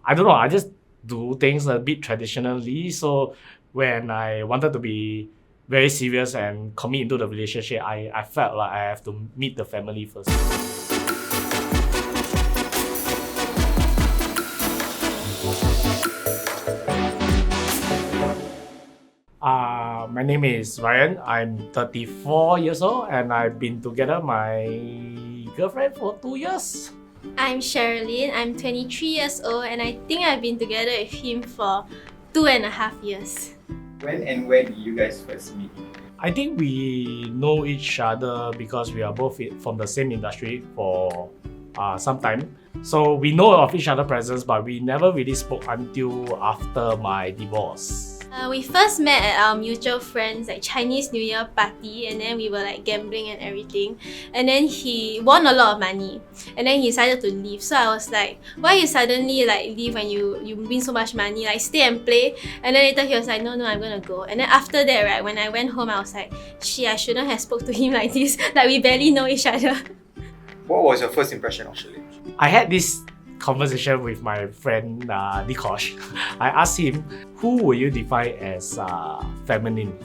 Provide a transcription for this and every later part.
I don't know, I just do things a bit traditionally. So when I wanted to be very serious and commit into the relationship, I felt like I have to meet the family first. My name is Ryan. I'm 34 years old and I've been together with my girlfriend for 2 years. I'm Cherylene. I'm 23 years old and I think I've been together with him for 2.5 years. When and where did you guys first meet? I think we know each other because we are both from the same industry for some time. So we know of each other's presence, but we never really spoke until after my divorce. We first met at our mutual friends like Chinese New Year party, and then we were like gambling and everything, and then he won a lot of money and then he decided to leave. So I was like, why you suddenly like leave when you win so much money, like stay and play? And then later he was like, no, I'm gonna go. And then after that, right, when I went home, I was like, shit, I shouldn't have spoke to him like this. Like we barely know each other. What was your first impression of Cherylene? I had this conversation with my friend Nikosh. I asked him, who would you define as feminine?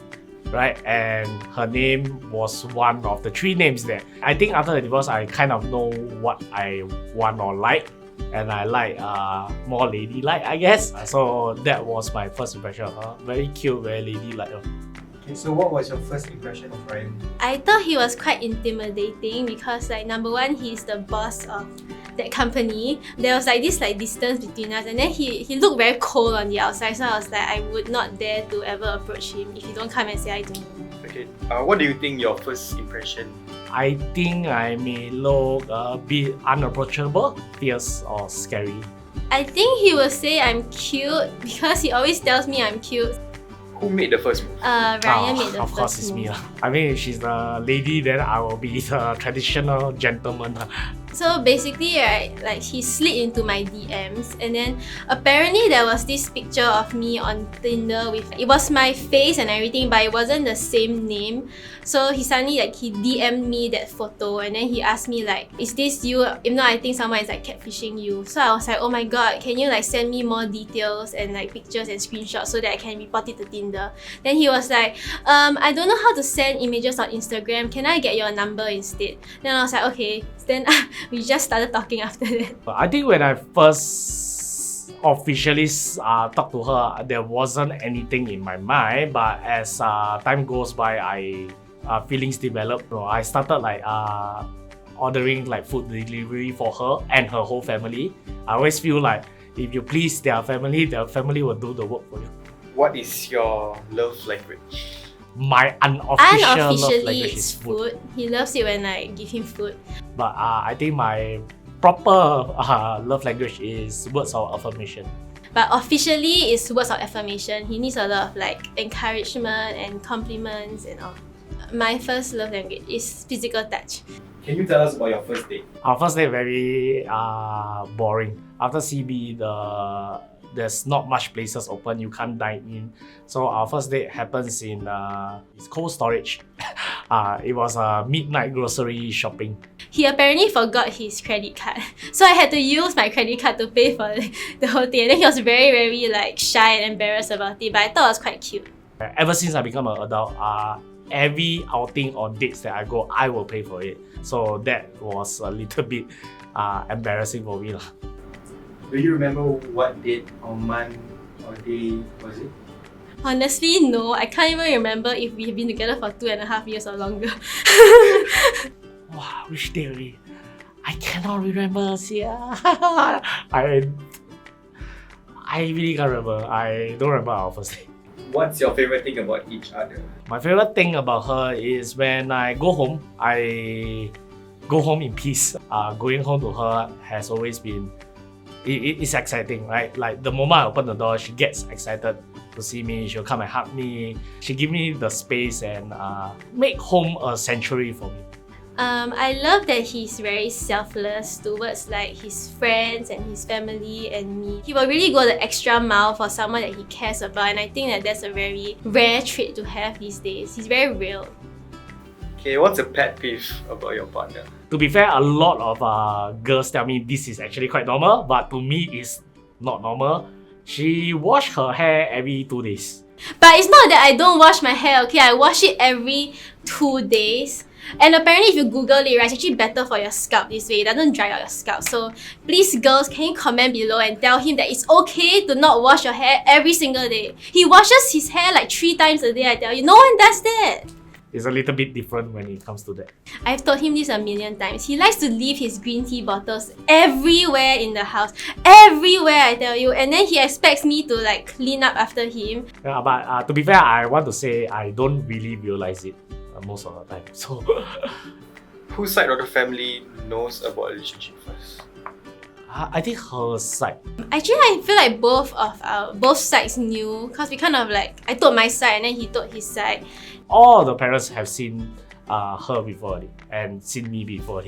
Right? And her name was one of the 3 names there. I think after the divorce, I kind of know what I want or like. And I like more ladylike, I guess. So that was my first impression of her. Very cute, very ladylike. Okay, so what was your first impression of Ryan? I thought he was quite intimidating because like number one, he's the boss of that company. There was like this like distance between us, and then he looked very cold on the outside. So I was like, I would not dare to ever approach him if you don't come and say hi to me. Okay, what do you think your first impression? I think I may look a bit unapproachable, fierce or scary. I think he will say I'm cute because he always tells me I'm cute. Who made the first move? Ryan made the of first course it's move. me. I mean, if she's the lady, then I will be the traditional gentleman. So basically, right, like he slid into my DMs, and then apparently there was this picture of me on Tinder with, it was my face and everything, but it wasn't the same name. So he suddenly like he DM'd me that photo, and then he asked me like, is this you? If not, I think someone is like catfishing you. So I was like, oh my god, can you like send me more details and like pictures and screenshots so that I can report it to Tinder? Then he was like, I don't know how to send images on Instagram. Can I get your number instead? Then I was like, okay. Then we just started talking after that. I think when I first officially talked to her, there wasn't anything in my mind. But as time goes by, feelings developed. I started like ordering like food delivery for her and her whole family. I always feel like if you please their family will do the work for you. What is your love language? My unofficial love Unofficially, language it's is food. food. He loves it when I give him food. But I think my proper love language is words of affirmation. But officially, it's words of affirmation. He needs a lot of like encouragement and compliments and all. My first love language is physical touch. Can you tell us about your first date? Our first date very boring. After CB, there's not much places open. You can't dine in. So our first date happens in it's cold storage. It was a midnight grocery shopping. He apparently forgot his credit card. So I had to use my credit card to pay for the whole thing. And then he was very, very like shy and embarrassed about it. But I thought it was quite cute. Ever since I become an adult, every outing or dates that I go, I will pay for it. So that was a little bit embarrassing for me. Do you remember what date or month or day was it? Honestly, no. I can't even remember if we've been together for 2.5 years or longer. Wow, which day already? I cannot remember. Yeah. I really can't remember. I don't remember our first date. What's your favorite thing about each other? My favorite thing about her is when I go home, I go home in peace. Going home to her has always been it's exciting, right? Like the moment I open the door, she gets excited to see me. She'll come and hug me. She give me the space and make home a sanctuary for me. I love that he's very selfless towards like his friends and his family and me. He will really go the extra mile for someone that he cares about, and I think that that's a very rare trait to have these days. He's very real. Okay, what's a pet peeve about your partner? To be fair, a lot of girls tell me this is actually quite normal, but to me it's not normal. She washed her hair every 2 days. But it's not that I don't wash my hair, okay? I wash it every 2 days. And apparently if you Google it, right, it's actually better for your scalp this way. It doesn't dry out your scalp. So please girls, can you comment below and tell him that it's okay to not wash your hair every single day. He washes his hair like 3 times a day, I tell you. No one does that. It's a little bit different when it comes to that. I've told him this a million times. He likes to leave his green tea bottles everywhere in the house. Everywhere, I tell you. And then he expects me to like clean up after him. Yeah, but to be fair, I want to say I don't really realize it most of the time. So, Whose side of the family knows about the relationship first? I think her side. Actually, I feel like both sides knew, because we kind of like, I told my side and then he told his side. All the parents have seen her before and seen me before.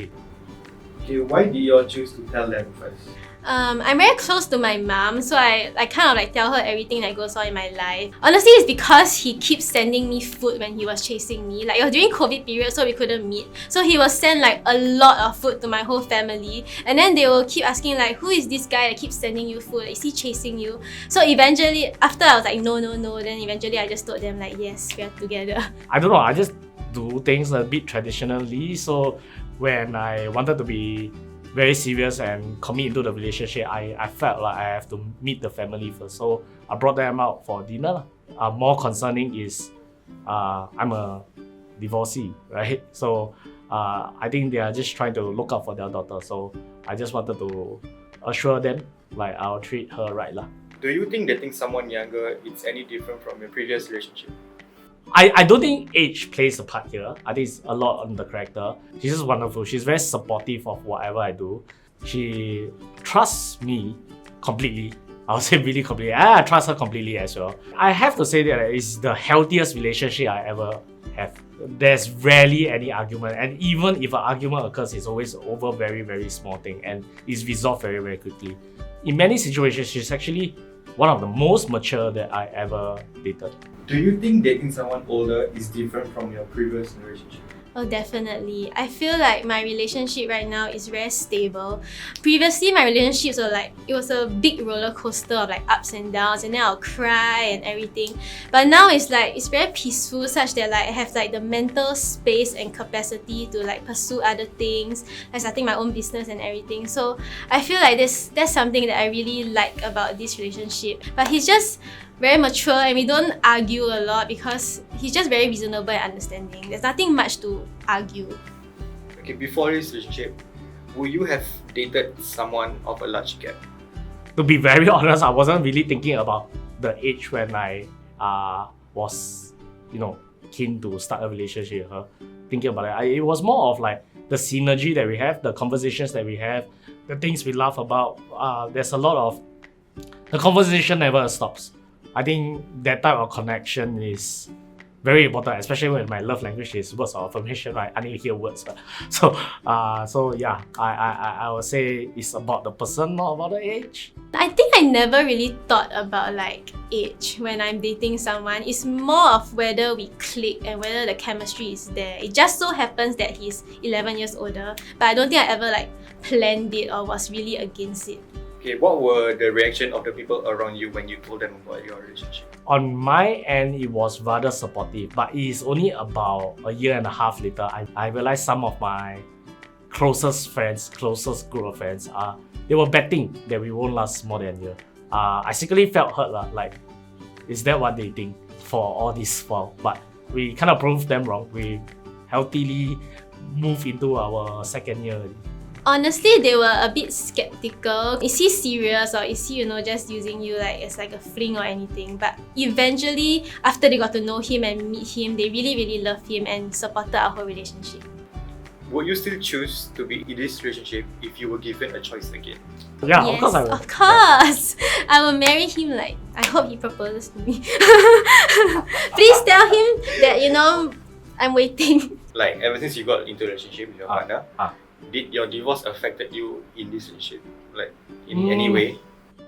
Okay, why did you all choose to tell them first? I'm very close to my mom, so I kind of like tell her everything that goes on in my life. Honestly, it's because he keeps sending me food when he was chasing me. Like, it was during COVID period, so we couldn't meet. So he will send like a lot of food to my whole family. And then they will keep asking like, who is this guy that keeps sending you food? Is he chasing you? So eventually, after I was like, no, then eventually I just told them like, yes, we are together. I don't know, I just do things a bit traditionally. So when I wanted to be very serious and commit into the relationship, I felt like I have to meet the family first. So I brought them out for dinner. More concerning is I'm a divorcee, right? So I think they are just trying to look out for their daughter. So I just wanted to assure them like I'll treat her right lah. Do you think dating someone younger is any different from your previous relationship? I don't think age plays a part here. I think it's a lot on the character. She's just wonderful. She's very supportive of whatever I do. She trusts me completely. I'll say really completely. I trust her completely as well. I have to say that it's the healthiest relationship I ever have. There's rarely any argument, and even if an argument occurs, it's always over very, very small thing and it's resolved very, very quickly. In many situations, she's actually one of the most mature that I ever dated. Do you think dating someone older is different from your previous relationship? Oh, definitely. I feel like my relationship right now is very stable. Previously, my relationships were like, it was a big roller coaster of like ups and downs, and then I'll cry and everything. But now it's like, it's very peaceful, such that like I have like the mental space and capacity to like pursue other things, like starting my own business and everything. So I feel like that's something that I really like about this relationship. But he's just very mature and we don't argue a lot because he's just very reasonable and understanding. There's nothing much to argue. Okay, before this relationship, would you have dated someone of a large gap? To be very honest, I wasn't really thinking about the age when I was, keen to start a relationship with her. Thinking about it, it was more of like the synergy that we have, the conversations that we have, the things we laugh about. There's a lot of, the conversation never stops. I think that type of connection is very important, especially when my love language is words of affirmation, right? I need to hear words. So yeah, I would say it's about the person, not about the age. I think I never really thought about like age when I'm dating someone. It's more of whether we click and whether the chemistry is there. It just so happens that he's 11 years older, but I don't think I ever like planned it or was really against it. Okay, what were the reaction of the people around you when you told them about your relationship? On my end, it was rather supportive, but it's only about a year and a half later, I realized some of my closest group of friends, they were betting that we won't last more than a year. I secretly felt hurt, like, is that what they think for all this while? But we kind of proved them wrong. We healthily moved into our second year already. Honestly, they were a bit skeptical. Is he serious or is he, just using you like as like a fling or anything? But eventually, after they got to know him and meet him, they really, really loved him and supported our whole relationship. Would you still choose to be in this relationship if you were given a choice again? Yeah, yes, of course I will. Of course! I will marry him like, I hope he proposes to me. Please tell him that, I'm waiting. Like, ever since you got into a relationship with your partner, did your divorce affected you in this relationship? Like, in any way?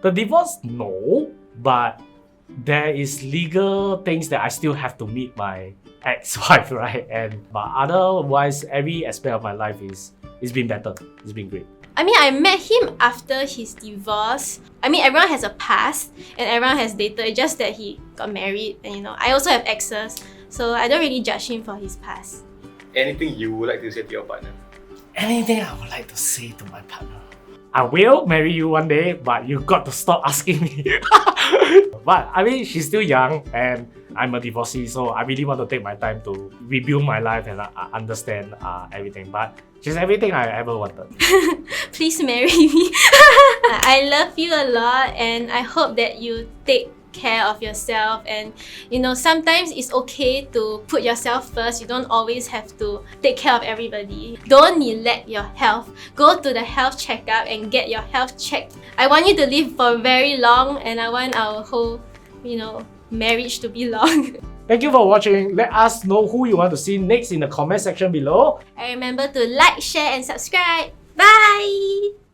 The divorce, no. But there is legal things that I still have to meet my ex-wife, right? But otherwise, every aspect of my life is been better. It's been great. I mean, I met him after his divorce. I mean, everyone has a past and everyone has dated. It's just that he got married, and I also have exes, so I don't really judge him for his past. Anything you would like to say to your partner? Anything I would like to say to my partner? I will marry you one day, but you got to stop asking me. But I mean, she's still young and I'm a divorcee, so I really want to take my time to rebuild my life and understand everything. But she's everything I ever wanted. Please marry me. I love you a lot, and I hope that you take care of yourself, and sometimes it's okay to put yourself first. You don't always have to take care of everybody. Don't neglect your health. Go to the health checkup and get your health checked. I want you to live for very long, and I want our whole marriage to be long. Thank you for watching. Let us know who you want to see next in the comment section below. And remember to like, share and subscribe. Bye.